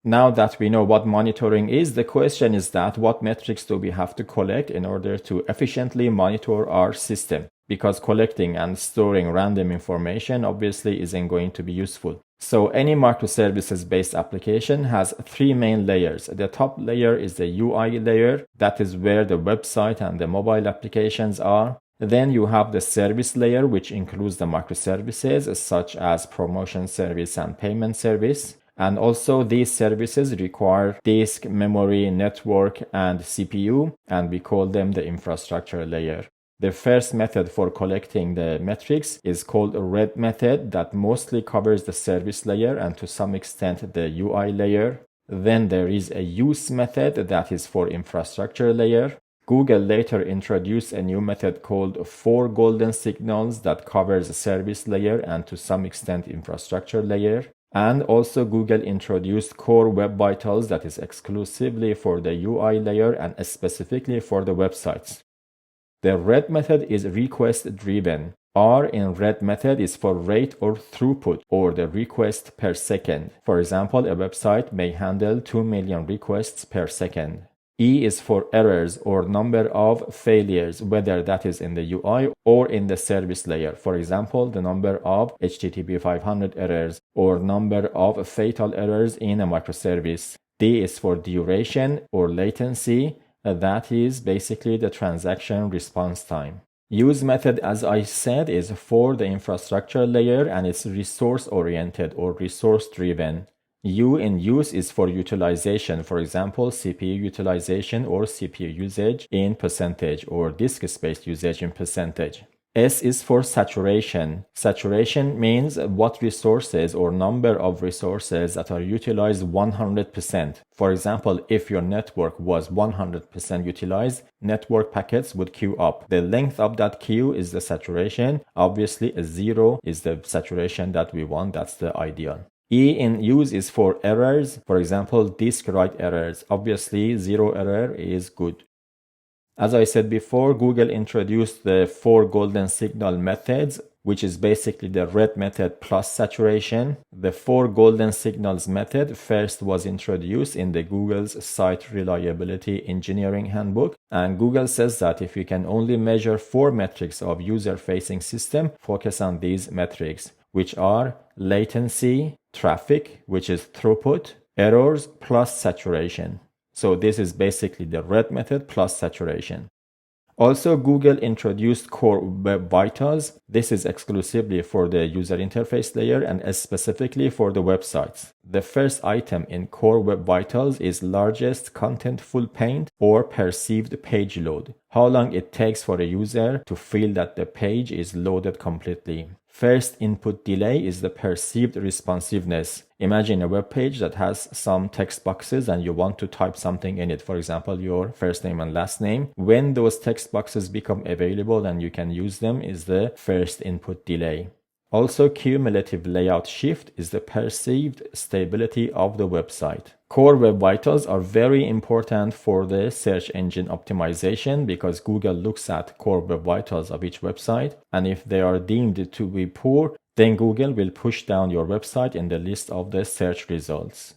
Now that we know what monitoring is, the question is that what metrics do we have to collect in order to efficiently monitor our system? Because collecting and storing random information obviously isn't going to be useful. So any microservices-based application has three main layers. The top layer is the UI layer. That is where the website and the mobile applications are. Then you have the service layer, which includes the microservices such as promotion service and payment service. And also these services require disk, memory, network, and CPU, and we call them the infrastructure layer. The first method for collecting the metrics is called a read method that mostly covers the service layer and to some extent the UI layer. Then there is a use method that is for infrastructure layer. Google later introduced a new method called for golden signals that covers the service layer and to some extent infrastructure layer. And also Google introduced core web vitals that is exclusively for the UI layer and specifically for the websites. The read method is request driven. R in read method is for rate or throughput or the request per second. For example, a website may handle 2 million requests per second. E is for errors or number of failures, whether that is in the UI or in the service layer. For example, the number of HTTP 500 errors or number of fatal errors in a microservice. D is for duration or latency. That is basically the transaction response time. Use method, as I said, is for the infrastructure layer and it's resource oriented or resource driven. U in use is for utilization, for example, CPU utilization or CPU usage in percentage or disk space usage in percentage. S is for saturation. Saturation means what resources or number of resources that are utilized 100%. For example, if your network was 100% utilized, network packets would queue up. The length of that queue is the saturation. Obviously, a 0 is the saturation that we want. That's the ideal. E in use is for errors. For example, disk write errors. Obviously, 0 error is good. As I said before, Google introduced the 4 golden signal methods, which is basically the read method plus saturation. The 4 golden signals method first was introduced in the Google's Site Reliability Engineering Handbook. And Google says that if you can only measure 4 metrics of user-facing system, focus on these metrics, which are latency, traffic, which is throughput, errors plus saturation. So this is basically the read method plus saturation. Also, Google introduced Core Web Vitals. This is exclusively for the user interface layer and specifically for the websites. The first item in Core Web Vitals is largest contentful paint or perceived page load. How long it takes for a user to feel that the page is loaded completely. First input delay is the perceived responsiveness. Imagine a web page that has some text boxes and you want to type something in it, for example, your first name and last name. When those text boxes become available and you can use them is the first input delay. Also, cumulative layout shift is the perceived stability of the website. Core Web Vitals are very important for the search engine optimization because Google looks at Core Web Vitals of each website, and if they are deemed to be poor, then Google will push down your website in the list of the search results.